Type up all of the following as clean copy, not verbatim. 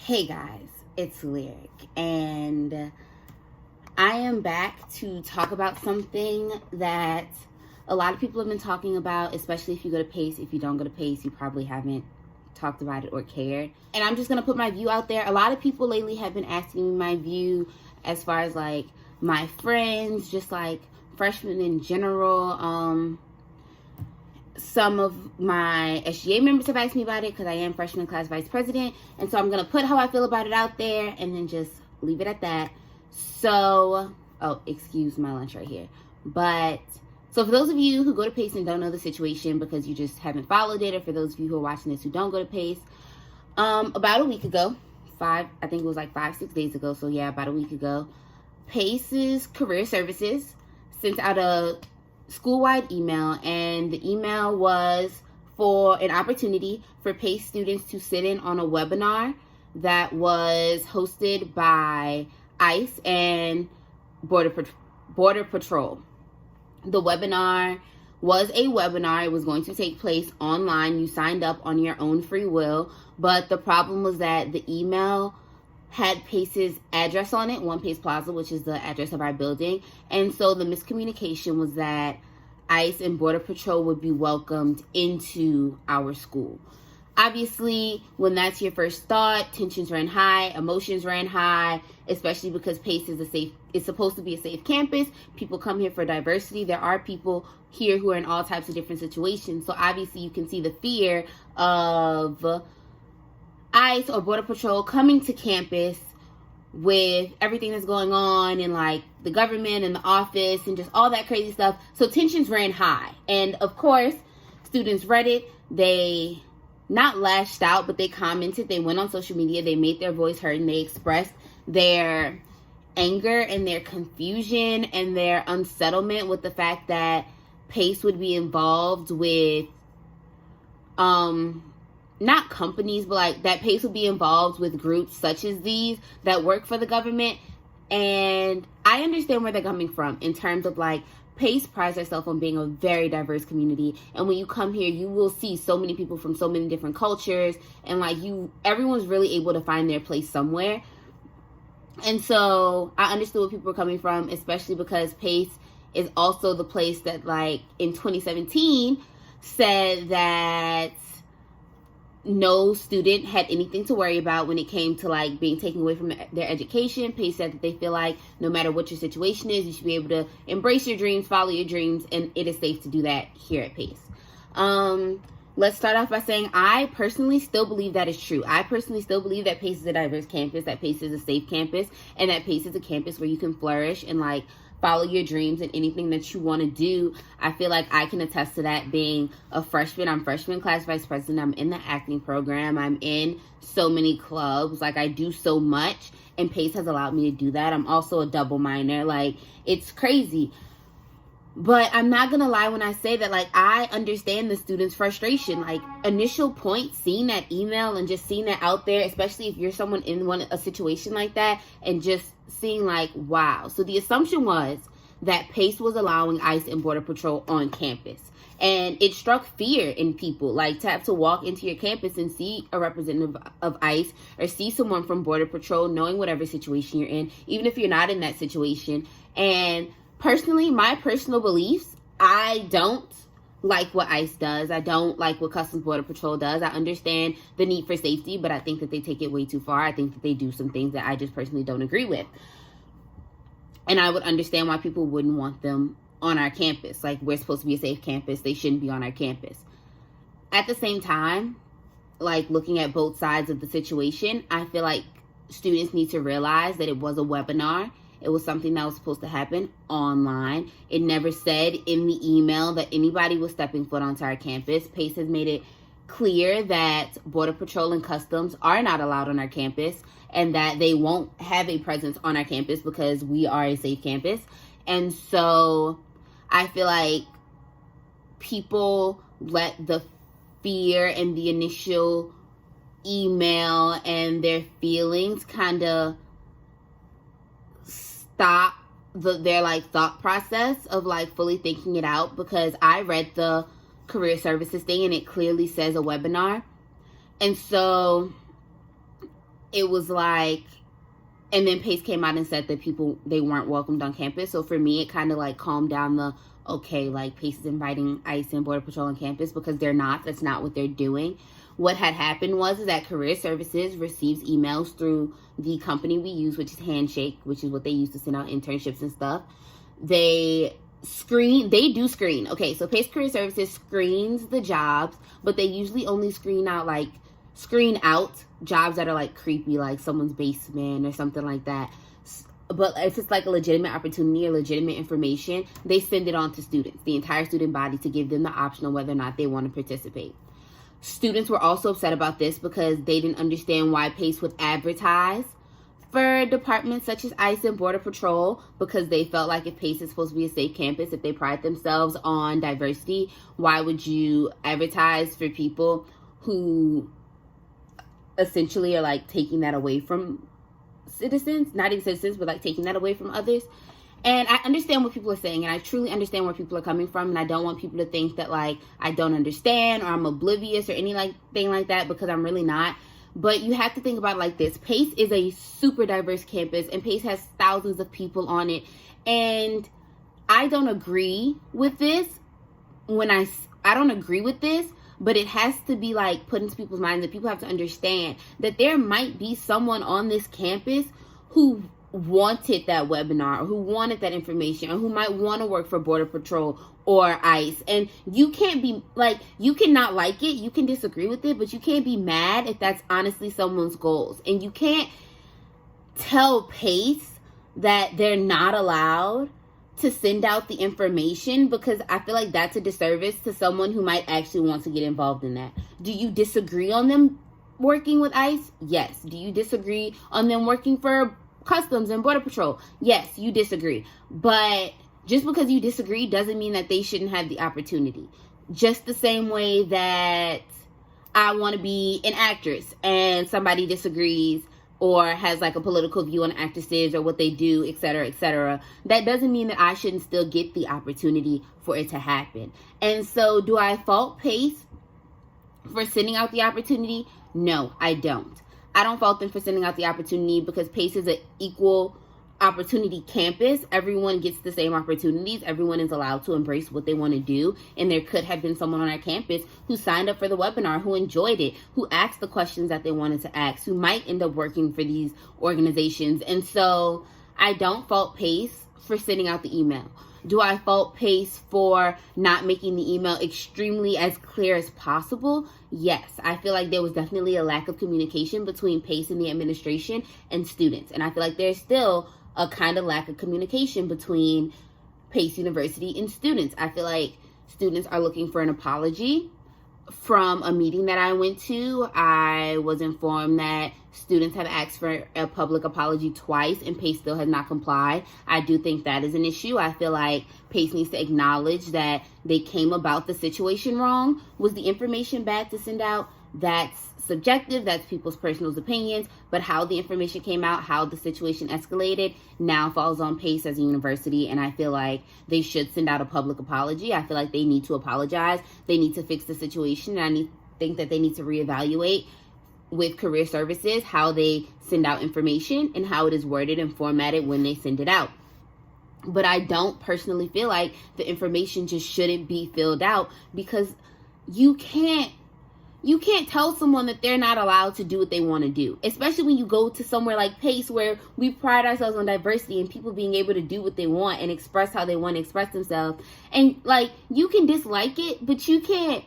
Hey guys, it's Lyric, and I am back to talk about something that a lot of people have been talking about, especially if you go to PACE. If you don't go to PACE, you probably haven't talked about it or cared. And I'm just going to put my view out there. A lot of people lately have been asking me my view as far as like my friends, just like freshmen in general. Some of my SGA members have asked me about it because I am freshman class vice president. And so I'm going to put how I feel about it out there and then just leave it at that. So, excuse my lunch right here. So for those of you who go to PACE and don't know the situation because you just haven't followed it, or for those of you who are watching this who don't go to PACE, about a week ago, I think it was like 5-6 days ago. So yeah, about a week ago, PACE's Career Services sent out a school-wide email, and the email was for an opportunity for PACE students to sit in on a webinar that was hosted by ICE and Border Patrol. The webinar was a webinar. It was going to take place online. You signed up on your own free will, but the problem was that the email had PACE's address on it, One PACE Plaza, which is the address of our building. And so the miscommunication was that ICE and Border Patrol would be welcomed into our school. Obviously, when that's your first thought, tensions ran high, emotions ran high, especially because PACE is supposed to be a safe campus. People come here for diversity. There are people here who are in all types of different situations. So obviously you can see the fear of ICE or Border Patrol coming to campus with everything that's going on and like the government and the office and just all that crazy stuff. So tensions ran high. And of course, students read it. They not lashed out, but they commented. They went on social media. They made their voice heard and they expressed their anger and their confusion and their unsettlement with the fact that PACE would be involved with not companies, but like that PACE will be involved with groups such as these that work for the government. And I understand where they're coming from in terms of like PACE prides herself on being a very diverse community. And when you come here, you will see so many people from so many different cultures, and like everyone's really able to find their place somewhere. And so I understood where people were coming from, especially because PACE is also the place that like in 2017 said that no student had anything to worry about when it came to like being taken away from their education. PACE said that they feel like no matter what your situation is, you should be able to embrace your dreams, follow your dreams, and it is safe to do that here at PACE. Let's start off by saying I personally still believe that is true. I personally still believe that PACE is a diverse campus, that PACE is a safe campus, and that PACE is a campus where you can flourish and like follow your dreams and anything that you want to do. I feel like I can attest to that being a freshman. I'm freshman class vice president. I'm in the acting program. I'm in so many clubs. Like I do so much, and PACE has allowed me to do that. I'm also a double minor. Like it's crazy. But I'm not going to lie when I say that, like, I understand the students' frustration. Like, initial point, seeing that email and just seeing that out there, especially if you're someone in a situation like that, and just seeing, like, wow. So the assumption was that PACE was allowing ICE and Border Patrol on campus. And it struck fear in people, like, to have to walk into your campus and see a representative of ICE or see someone from Border Patrol, knowing whatever situation you're in, even if you're not in that situation. And personally, my personal beliefs, I don't like what ICE does. I don't like what Customs Border Patrol does. I understand the need for safety, but I think that they take it way too far. I think that they do some things that I just personally don't agree with. And I would understand why people wouldn't want them on our campus. Like, we're supposed to be a safe campus. They shouldn't be on our campus. At the same time, like, looking at both sides of the situation, I feel like students need to realize that it was a webinar. It was something that was supposed to happen online. It never said in the email that anybody was stepping foot onto our campus. PACE has made it clear that Border Patrol and Customs are not allowed on our campus and that they won't have a presence on our campus because we are a safe campus. And so I feel like people let the fear and the initial email and their feelings kind of stop their like thought process of like fully thinking it out, because I read the career services thing and it clearly says a webinar. And so it was like, and then Pace came out and said that they weren't welcomed on campus. So for me, it kind of like calmed down the, okay, like Pace is inviting ICE and Border Patrol on campus, because they're not. That's not what they're doing. What had happened was that Career Services receives emails through the company we use, which is Handshake, which is what they use to send out internships and stuff. They do screen. Okay, so Pace Career Services screens the jobs, but they usually only screen out jobs that are like creepy, like someone's basement or something like that. But if it's like a legitimate opportunity or legitimate information, they send it on to students, the entire student body, to give them the option of whether or not they want to participate. Students were also upset about this because they didn't understand why Pace would advertise for departments such as ICE and Border Patrol, because they felt like if Pace is supposed to be a safe campus, if they pride themselves on diversity, why would you advertise for people who essentially are like taking that away from citizens, not even citizens, but like taking that away from others? And I understand what people are saying, and I truly understand where people are coming from, and I don't want people to think that like I don't understand or I'm oblivious or anything like that, because I'm really not. But you have to think about it like this. Pace is a super diverse campus, and Pace has thousands of people on it. And I don't agree with this I don't agree with this, but it has to be like put into people's minds that people have to understand that there might be someone on this campus who wanted that webinar, or who wanted that information, or who might want to work for Border Patrol or ICE. And you can't be like, you cannot like it, you can disagree with it, but you can't be mad if that's honestly someone's goals. And you can't tell Pace that they're not allowed to send out the information, because I feel like that's a disservice to someone who might actually want to get involved in that. Do you disagree on them working with ICE? Yes. Do you disagree on them working for Customs and Border Patrol? Yes, you disagree. But just because you disagree doesn't mean that they shouldn't have the opportunity. Just the same way that I want to be an actress and somebody disagrees or has like a political view on actresses or what they do, etc., etc., that doesn't mean that I shouldn't still get the opportunity for it to happen. And so do I fault Pace for sending out the opportunity? No, I don't. I don't fault them for sending out the opportunity, because Pace is an equal opportunity campus. Everyone gets the same opportunities. Everyone is allowed to embrace what they want to do. And there could have been someone on our campus who signed up for the webinar, who enjoyed it, who asked the questions that they wanted to ask, who might end up working for these organizations. And so I don't fault Pace for sending out the email. Do I fault Pace for not making the email extremely as clear as possible? Yes. I feel like there was definitely a lack of communication between Pace and the administration and students. And I feel like there's still a kind of lack of communication between Pace University and students. I feel like students are looking for an apology. From a meeting that I went to, I was informed that students have asked for a public apology twice, and Pace still has not complied. I do think that is an issue. I feel like Pace needs to acknowledge that they came about the situation wrong. Was the information bad to send out? That's subjective. That's people's personal opinions. But how the information came out, how the situation escalated, now falls on Pace as a university. And I feel like they should send out a public apology. I feel like they need to apologize. They need to fix the situation. And I think that they need to reevaluate with Career Services how they send out information and how it is worded and formatted when they send it out. But I don't personally feel like the information just shouldn't be filled out, because you can't tell someone that they're not allowed to do what they want to do, especially when you go to somewhere like Pace, where we pride ourselves on diversity and people being able to do what they want and express how they want to express themselves. And like, you can dislike it, but you can't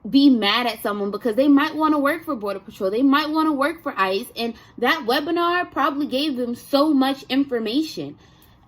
be mad at someone because they might want to work for Border Patrol. They might want to work for ICE. And that webinar probably gave them so much information.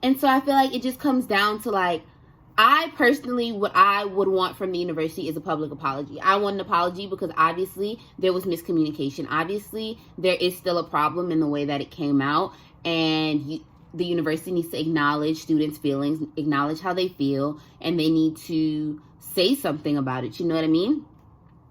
And so I feel like it just comes down to like, I personally, what I would want from the university is a public apology. I want an apology because obviously there was miscommunication. Obviously there is still a problem in the way that it came out, and the university needs to acknowledge students' feelings, acknowledge how they feel, and they need to say something about it. You know what I mean?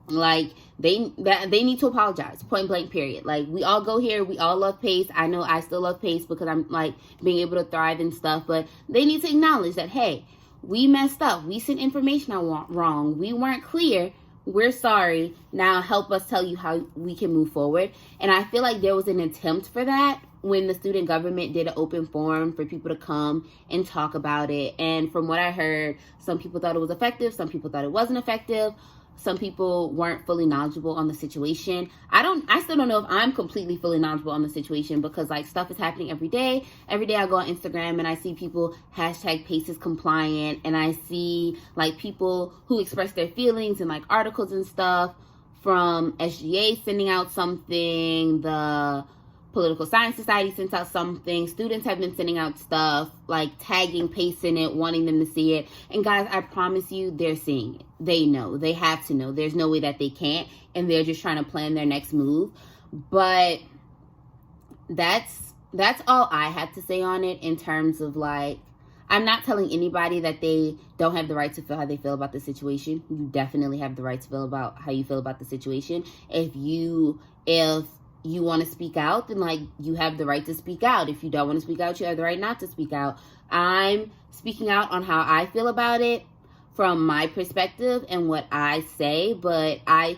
Like, they need to apologize, point blank, period. Like, we all go here, we all love Pace. I know I still love Pace because I'm like being able to thrive and stuff, but they need to acknowledge that, hey, we messed up. We sent information out wrong. We weren't clear. we're sorry. Now help us tell you how we can move forward. And I feel like there was an attempt for that when the student government did an open forum for people to come and talk about it. And from what I heard, some people thought it was effective, some people thought it wasn't effective. Some people weren't fully knowledgeable on the situation. I still don't know if I'm completely fully knowledgeable on the situation, because like stuff is happening every day. Every day I go on Instagram and I see people hashtag PACE is compliant, and I see like people who express their feelings in like articles and stuff, from SGA sending out something, the Political Science Society sent out something, students have been sending out stuff, like tagging PACE in it, wanting them to see it. And guys, I promise you, they're seeing it. They know. They have to know. There's no way that they can't. And they're just trying to plan their next move. But that's all I have to say on it, in terms of like, I'm not telling anybody that they don't have the right to feel how they feel about the situation. You definitely have the right to feel about how you feel about the situation. If you want to speak out, then like you have the right to speak out. If you don't want to speak out, you have the right not to speak out. I'm speaking out on how I feel about it from my perspective and what I say, but I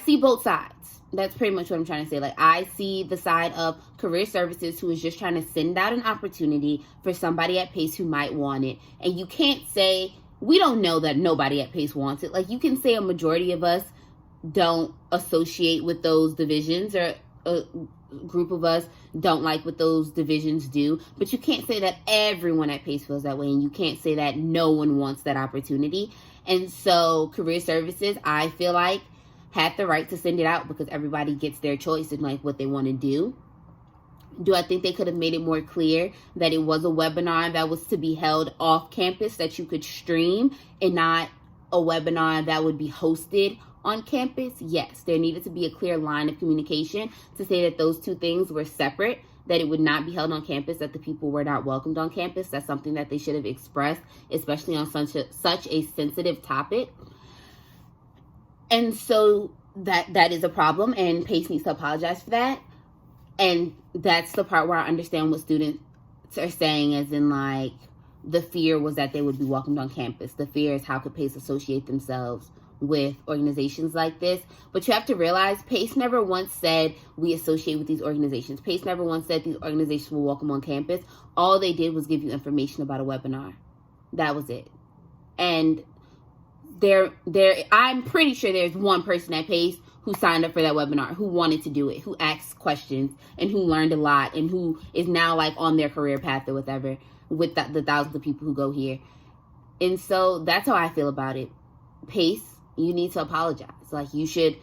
see both sides. That's pretty much what I'm trying to say. Like, I see the side of career services, who is just trying to send out an opportunity for somebody at PACE who might want it. And you can't say, we don't know that nobody at PACE wants it. Like, you can say a majority of us don't associate with those divisions, or a group of us don't like what those divisions do, but you can't say that everyone at PACE feels that way, and you can't say that no one wants that opportunity. And so career services, I feel like, had the right to send it out, because everybody gets their choice in like what they want to do. Do I think they could have made it more clear that it was a webinar that was to be held off campus, that you could stream, and not a webinar that would be hosted on campus? Yes, there needed to be a clear line of communication to say that those two things were separate, that it would not be held on campus, that the people were not welcomed on campus. That's something that they should have expressed, especially on such a sensitive topic. And so that is a problem, and PACE needs to apologize for that. And that's the part where I understand what students are saying, as in like, the fear was that they would be welcomed on campus. The fear is, how could PACE associate themselves with organizations like this? But you have to realize, PACE never once said we associate with these organizations. PACE never once said these organizations will welcome on campus. All they did was give you information about a webinar. That was it. And I'm pretty sure there's one person at PACE who signed up for that webinar, who wanted to do it, who asked questions, and who learned a lot, and who is now like on their career path or whatever, with the thousands of people who go here. And so that's how I feel about it. PACE, you need to apologize. Like, you should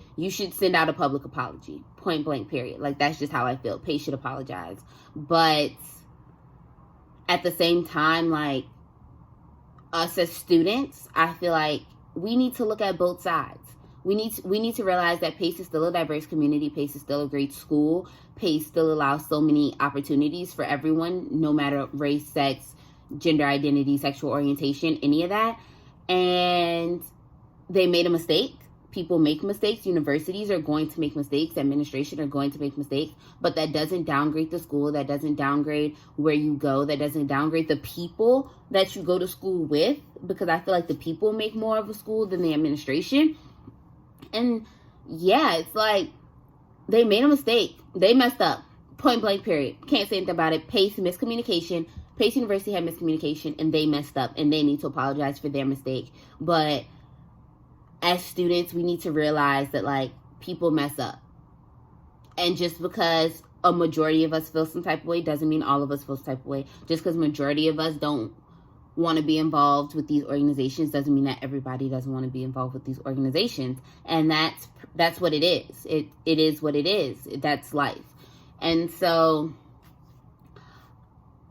send out a public apology, point blank, period. Like, that's just how I feel. PACE should apologize. But at the same time, like, us as students, I feel like we need to look at both sides. We need to realize that PACE is still a diverse community. PACE is still a great school. PACE still allows so many opportunities for everyone, no matter race, sex, gender identity, sexual orientation, any of that. And they made a mistake. People make mistakes. Universities are going to make mistakes. Administration are going to make mistakes. But that doesn't downgrade the school. That doesn't downgrade where you go. That doesn't downgrade the people that you go to school with, because I feel like the people make more of a school than the administration. And yeah, it's like, they made a mistake. They messed up. Point blank, period. Can't say anything about it. PACE miscommunication. PACE University had miscommunication, and they messed up, and they need to apologize for their mistake. But as students, we need to realize that, like, people mess up. And just because a majority of us feel some type of way doesn't mean all of us feel some type of way. Just because majority of us don't want to be involved with these organizations doesn't mean that everybody doesn't want to be involved with these organizations. And that's what it is. It is what it is. That's life. And so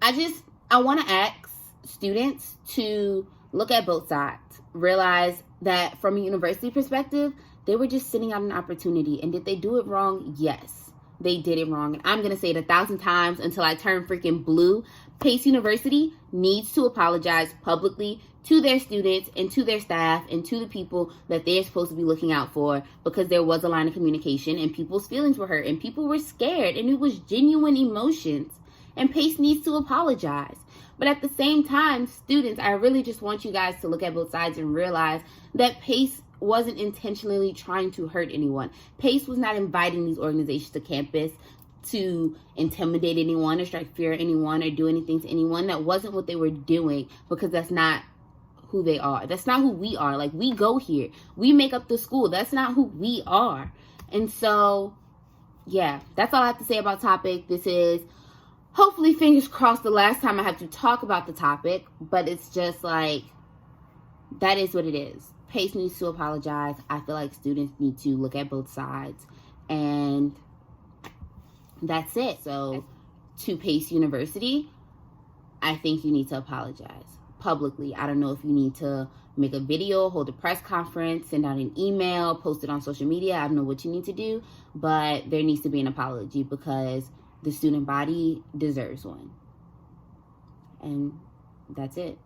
I want to ask students to look at both sides. Realize that from a university perspective, they were just sitting out an opportunity. And did they do it wrong? Yes, they did it wrong. And I'm going to say it 1,000 times until I turn freaking blue. PACE University needs to apologize publicly to their students and to their staff and to the people that they're supposed to be looking out for, because there was a line of communication and people's feelings were hurt and people were scared and it was genuine emotions, and PACE needs to apologize. But at the same time, students, I really just want you guys to look at both sides and realize that PACE wasn't intentionally trying to hurt anyone. PACE was not inviting these organizations to campus to intimidate anyone or strike fear at anyone or do anything to anyone. That wasn't what they were doing, because that's not who they are. That's not who we are. Like, we go here, we make up the school. That's not who we are. And so, yeah, that's all I have to say about topic. This is, hopefully, fingers crossed, the last time I have to talk about the topic, but it's just like, that is what it is. PACE needs to apologize. I feel like students need to look at both sides, and that's it. So, to PACE University, I think you need to apologize publicly. I don't know if you need to make a video, hold a press conference, send out an email, post it on social media. I don't know what you need to do, but there needs to be an apology, because the student body deserves one. And that's it.